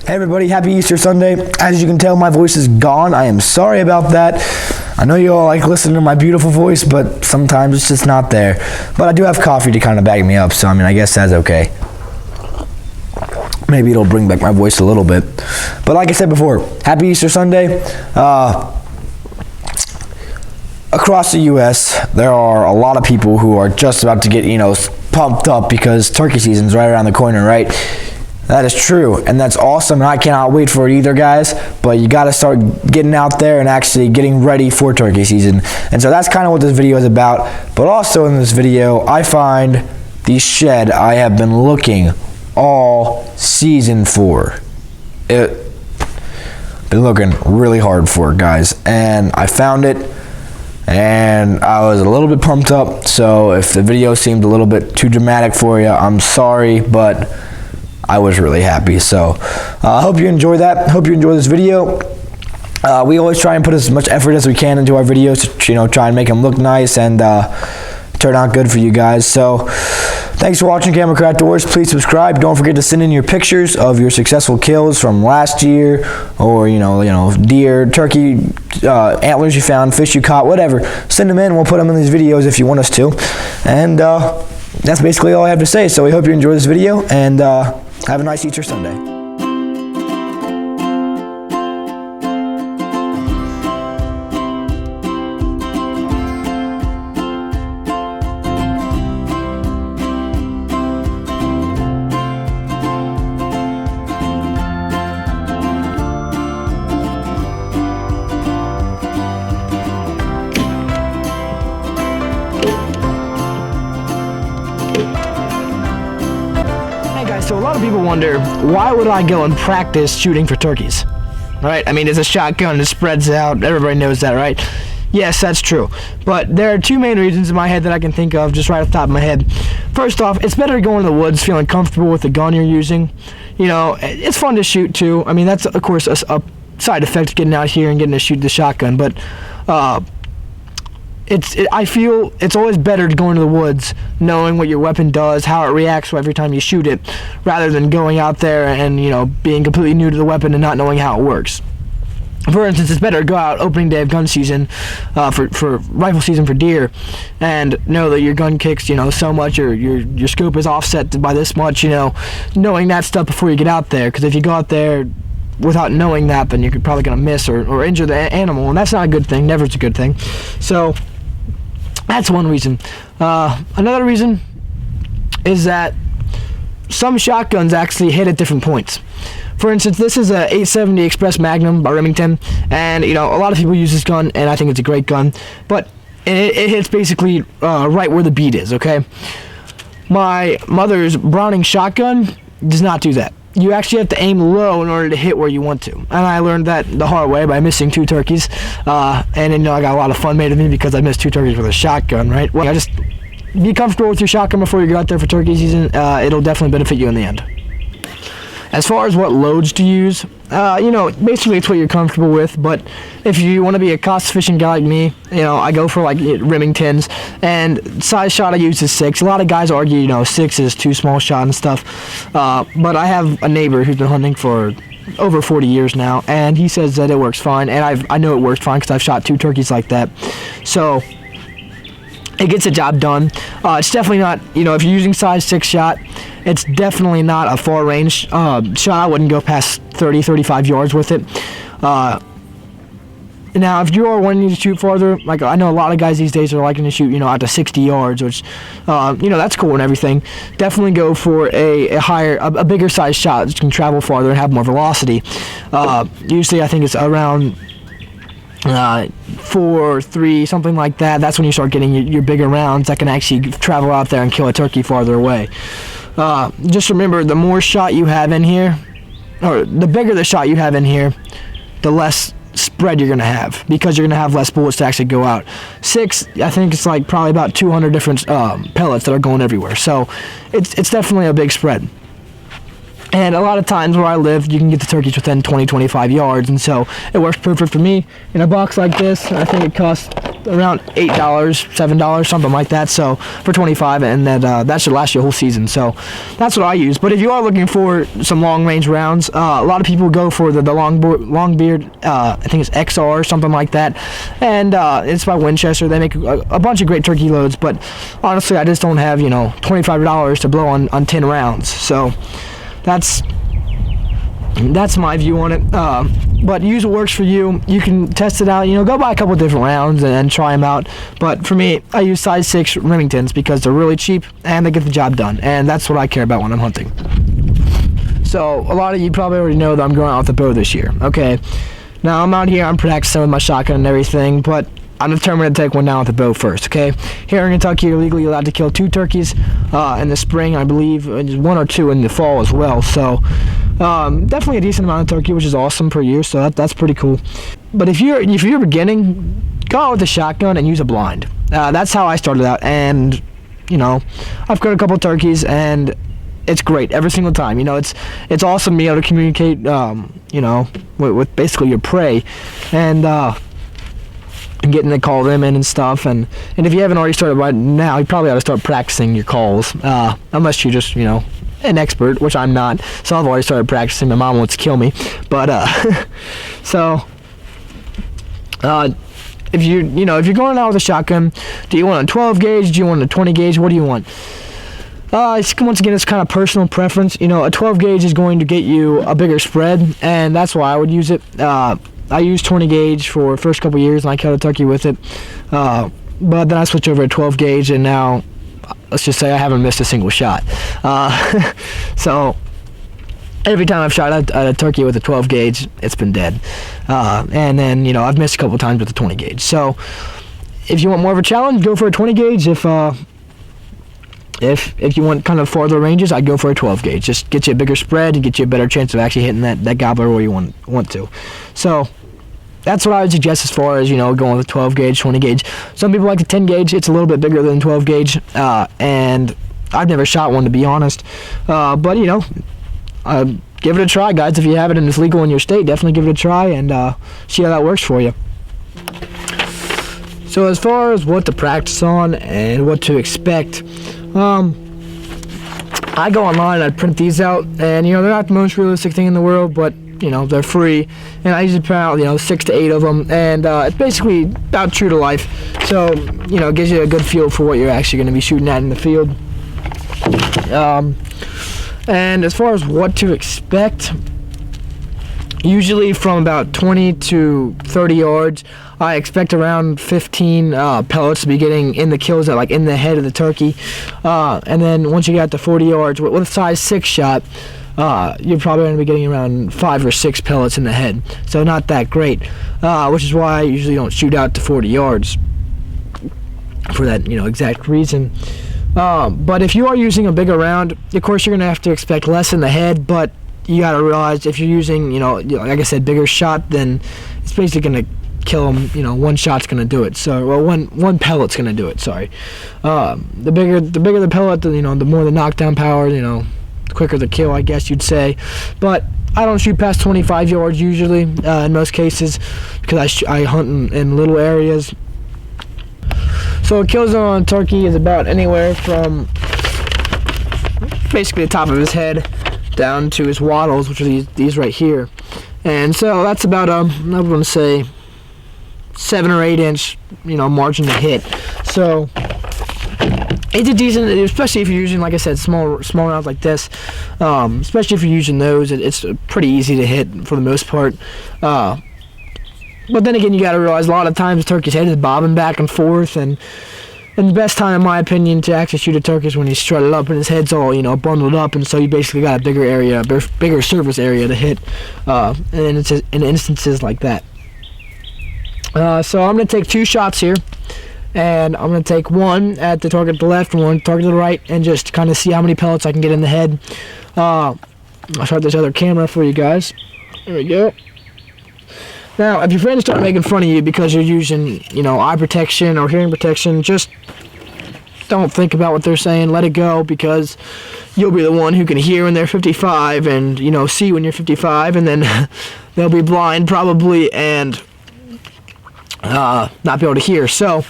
Hey everybody, happy Easter Sunday. As you can tell, my voice is gone. I am sorry about that. I know you all like listening to my beautiful voice, but sometimes it's just not there. But I do have coffee to kind of back me up, so I mean, I guess that's okay. Maybe it'll bring back my voice a little bit. But like I said before, happy Easter Sunday. Across the U.S., there are a lot of people who are just about to get, pumped up because turkey season's right around the corner, right? That is true, and that's awesome, and I cannot wait for it either, guys. But you got to start getting out there and actually getting ready for turkey season. And so that's kind of what this video is about. But also in this video, I find the shed I have been looking all season for. Been looking really hard for it, guys, and I found it. And I was a little bit pumped up, so if the video seemed a little bit too dramatic for you, I'm sorry, but I was really happy. So I hope you enjoy that. Hope you enjoy this video. We always try and put as much effort as we can into our videos to try and make them look nice and turn out good for you guys. So thanks for watching Camera Outdoors. Please subscribe. Don't forget to send in your pictures of your successful kills from last year, or deer, turkey, antlers you found, fish you caught, whatever. Send them in. We'll put them in these videos if you want us to. And that's basically all I have to say. So we hope you enjoy this video, and have a nice Easter Sunday. So a lot of people wonder, why would I go and practice shooting for turkeys? Right? I mean, it's a shotgun, it spreads out, everybody knows that, right? Yes, that's true. But there are two main reasons in my head that I can think of, just right off the top of my head. First off, it's better to go into the woods feeling comfortable with the gun you're using. It's fun to shoot too. I mean, that's of course a side effect of getting out here and getting to shoot the shotgun, but I feel it's always better to go into the woods knowing what your weapon does, how it reacts every time you shoot it, rather than going out there and being completely new to the weapon and not knowing how it works. For instance, it's better to go out opening day of gun season, for rifle season for deer, and know that your gun kicks so much, or your scope is offset by this much, knowing that stuff before you get out there. Because if you go out there without knowing that, then you're probably going to miss or injure the animal, and that's not a good thing. Never is a good thing. So that's one reason. Another reason is that some shotguns actually hit at different points. For instance, this is a 870 Express Magnum by Remington, and a lot of people use this gun, and I think it's a great gun, but it hits basically right where the bead is, okay? My mother's Browning shotgun does not do that. You actually have to aim low in order to hit where you want to. And I learned that the hard way by missing 2 turkeys. And I got a lot of fun made of me because I missed 2 turkeys with a shotgun, right? Well, just be comfortable with your shotgun before you go out there for turkey season. It'll definitely benefit you in the end. As far as what loads to use, basically it's what you're comfortable with, but if you want to be a cost-efficient guy like me, I go for like Remingtons, and size shot I use is 6. A lot of guys argue, 6 is too small shot and stuff, but I have a neighbor who's been hunting for over 40 years now, and he says that it works fine, and I know it works fine because I've shot 2 turkeys like that, so it gets the job done. It's definitely not, if you're using size 6 shot, it's definitely not a far range shot. I wouldn't go past 30, 35 yards with it. Now, if you are wanting to shoot farther, like I know a lot of guys these days are liking to shoot, out to 60 yards, which, that's cool and everything. Definitely go for a bigger size shot that can travel farther and have more velocity. Usually, I think it's around 4, 3, something like that. That's when you start getting your bigger rounds that can actually travel out there and kill a turkey farther away. Just remember, the more shot you have in here, or the bigger the shot you have in here, the less spread you're going to have, because you're going to have less bullets to actually go out. 6, I think it's like probably about 200 different pellets that are going everywhere. So it's definitely a big spread. And a lot of times where I live, you can get the turkeys within 20-25 yards, and so it works perfect for me. In a box like this, I think it costs around $8, $7, something like that. So for 25, and that should last you a whole season. So that's what I use. But if you are looking for some long-range rounds, a lot of people go for the Longbeard. I think it's XR or something like that, and it's by Winchester. They make a bunch of great turkey loads, but honestly, I just don't have $25 to blow on 10 rounds. So that's my view on it. But use what works for you. You can test it out. Go buy a couple different rounds and try them out. But for me, I use size 6 Remingtons because they're really cheap and they get the job done. And that's what I care about when I'm hunting. So a lot of you probably already know that I'm going out with the bow this year. Okay. Now I'm out here. I'm practicing with my shotgun and everything, but I'm determined to take one down with the bow first, okay? Here in Kentucky, you're legally allowed to kill 2 turkeys in the spring, I believe, and 1 or 2 in the fall as well. So definitely a decent amount of turkey, which is awesome per year, so that's pretty cool. But if you're beginning, go out with a shotgun and use a blind. That's how I started out, and I've killed a couple turkeys, and it's great every single time. It's awesome being able to communicate, with basically your prey, and getting to call them in and stuff. And if you haven't already started right now, you probably ought to start practicing your calls, unless you're just an expert, which I'm not. So I've already started practicing. My mom wants to kill me, but so if you're going out with a shotgun, do you want a 12 gauge? Do you want a 20 gauge? What do you want? Once again, it's kind of personal preference. A 12 gauge is going to get you a bigger spread, and that's why I would use it. I used 20 gauge for the first couple years, and I killed a turkey with it. But then I switched over to 12 gauge, and now let's just say I haven't missed a single shot. So every time I've shot at a turkey with a 12 gauge, it's been dead. And then I've missed a couple times with the 20 gauge. So if you want more of a challenge, go for a 20 gauge. If you want kind of farther ranges, I'd go for a 12 gauge. Just get you a bigger spread and get you a better chance of actually hitting that gobbler where you want to. So that's what I would suggest as far as going with a 12 gauge, 20 gauge. Some people like the 10 gauge. It's a little bit bigger than 12 gauge, and I've never shot one, to be honest. But give it a try, guys. If you have it and it's legal in your state, definitely give it a try and see how that works for you. So as far as what to practice on and what to expect, I go online and I print these out, and they're not the most realistic thing in the world, but they're free, and I usually print out 6 to 8 of them, and it's basically about true to life. So it gives you a good feel for what you're actually going to be shooting at in the field. And as far as what to expect, usually from about 20 to 30 yards, I expect around 15 pellets to be getting in the kills, at, like in the head of the turkey. And then once you get to 40 yards, with a size 6 shot, you're probably going to be getting around 5 or 6 pellets in the head. So not that great, which is why I usually don't shoot out to 40 yards for that exact reason. But if you are using a bigger round, of course you're going to have to expect less in the head, but you got to realize if you're using, like I said, bigger shot, then it's basically going to kill them. One shot's going to do it. So, well, one pellet's going to do it. Sorry. The bigger the pellet, the more the knockdown power. The quicker the kill, I guess you'd say. But I don't shoot past 25 yards usually in most cases, because I hunt in little areas. So a kill zone on a turkey is about anywhere from basically the top of his head down to his wattles, which are these right here. And so that's about I'm going to say 7 or 8 inch margin to hit. So it's a decent, especially if you're using, like I said, small rounds like this. Especially if you're using those, it's pretty easy to hit for the most part. But then again, you got to realize a lot of times turkey's head is bobbing back and forth, and the best time, in my opinion, to actually shoot a turkey is when he's strutted up and his head's all bundled up, and so you basically got a bigger area, bigger surface area to hit, and it's in instances like that. So I'm going to take 2 shots here, and I'm going to take one at the target to the left and one target to the right and just kind of see how many pellets I can get in the head. I'll start this other camera for you guys. There we go. Now, if your friends start making fun of you because you're using, eye protection or hearing protection, just don't think about what they're saying. Let it go, because you'll be the one who can hear when they're 55 and, see when you're 55, and then they'll be blind probably and not be able to hear. So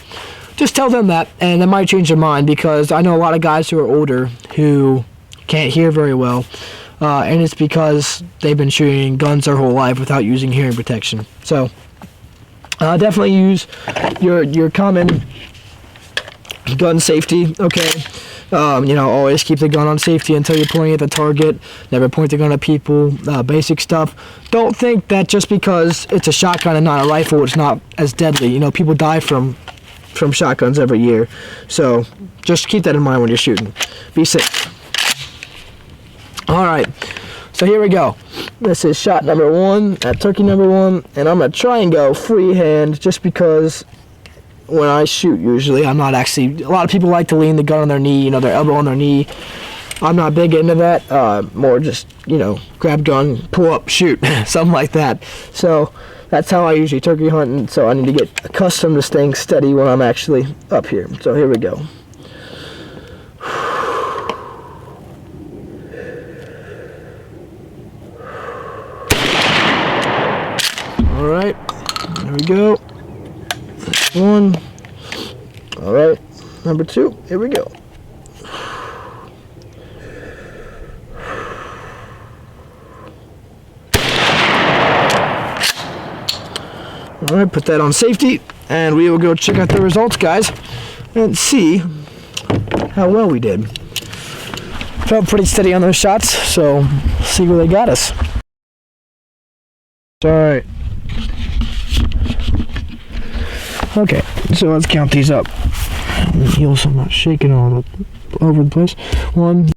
just tell them that, and that might change their mind, because I know a lot of guys who are older who can't hear very well. And it's because they've been shooting guns their whole life without using hearing protection. So definitely use your common gun safety, okay? Always keep the gun on safety until you're pointing at the target. Never point the gun at people. Basic stuff. Don't think that just because it's a shotgun and not a rifle, it's not as deadly. People die from shotguns every year. So just keep that in mind when you're shooting. Be safe. Alright, so here we go. This is shot number 1 at turkey number 1, and I'm going to try and go freehand just because when I shoot usually I'm not actually, a lot of people like to lean the gun on their knee, their elbow on their knee. I'm not big into that, more just, grab gun, pull up, shoot, something like that. So that's how I usually turkey hunt, and so I need to get accustomed to staying steady when I'm actually up here. So here we go. Alright, there we go. That's 1. Alright, number 2, here we go. Alright, put that on safety, and we will go check out the results, guys, and see how well we did. Felt pretty steady on those shots, so see where they got us. Alright. Okay, so let's count these up. Heels, so I'm not shaking all over the place. 1.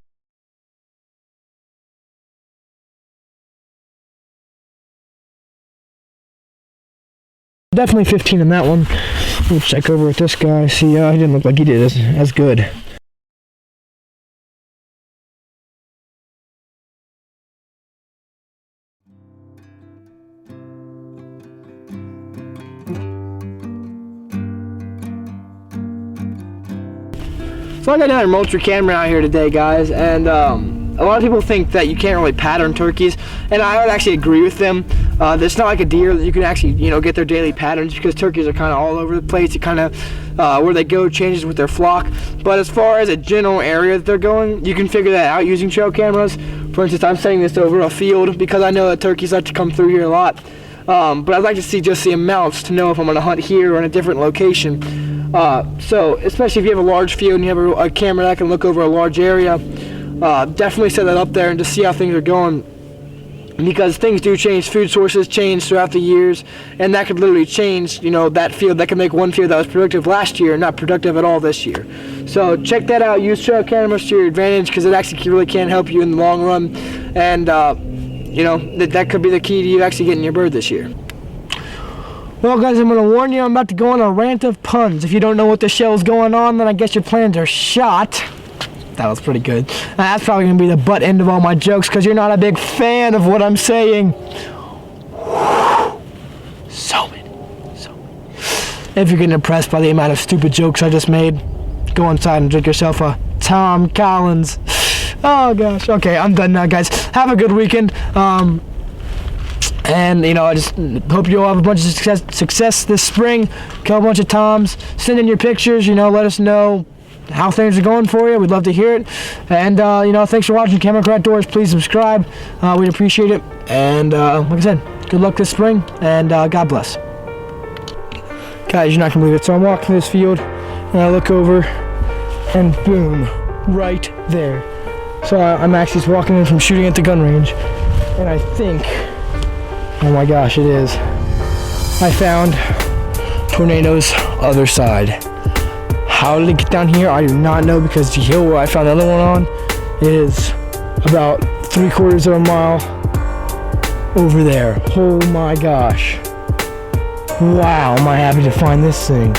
Definitely 15 in that one. We'll check over with this guy. See, he didn't look like he did as good. So I got another Moultrie camera out here today, guys, and a lot of people think that you can't really pattern turkeys, and I would actually agree with them. It's not like a deer that you can actually, get their daily patterns, because turkeys are kind of all over the place. It kind of, where they go changes with their flock. But as far as a general area that they're going, you can figure that out using trail cameras. For instance, I'm setting this over a field because I know that turkeys like to come through here a lot. But I'd like to see just the amounts to know if I'm going to hunt here or in a different location. So especially if you have a large field and you have a camera that can look over a large area, definitely set that up there and just see how things are going, because things do change. Food sources change throughout the years, and that could literally change, that field. That could make one field that was productive last year not productive at all this year. So check that out. Use trail cameras to your advantage, because it actually really can help you in the long run, and that could be the key to you actually getting your bird this year. Well, guys, I'm going to warn you, I'm about to go on a rant of puns. If you don't know what the shell's going on, then I guess your plans are shot. That was pretty good. That's probably going to be the butt end of all my jokes, because you're not a big fan of what I'm saying. So many. If you're getting impressed by the amount of stupid jokes I just made, go inside and drink yourself a Tom Collins. Oh, gosh. Okay, I'm done now, guys. Have a good weekend. And, I just hope you all have a bunch of success this spring. Kill a bunch of toms. Send in your pictures, let us know how things are going for you. We'd love to hear it. And, thanks for watching Camera Crew Outdoors. Please subscribe. We'd appreciate it. And, like I said, good luck this spring, and God bless. Guys, you're not going to believe it. So I'm walking through this field, and I look over, and boom, right there. So I'm actually just walking in from shooting at the gun range, and I think... oh my gosh, it is. I found Tornado's other side. How did it get down here? I do not know, because the hill where I found the other one on is about 3/4 of a mile over there. Oh my gosh. Wow, am I happy to find this thing.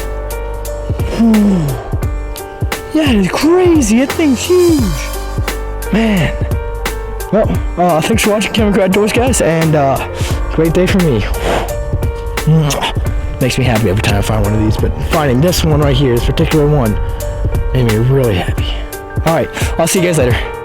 Yeah, it's crazy. That thing's huge. Man. Well, thanks for watching Chemical Outdoors, guys, and great day for me. Makes me happy every time I find one of these, but finding this one right here, this particular one, made me really happy. Alright, I'll see you guys later.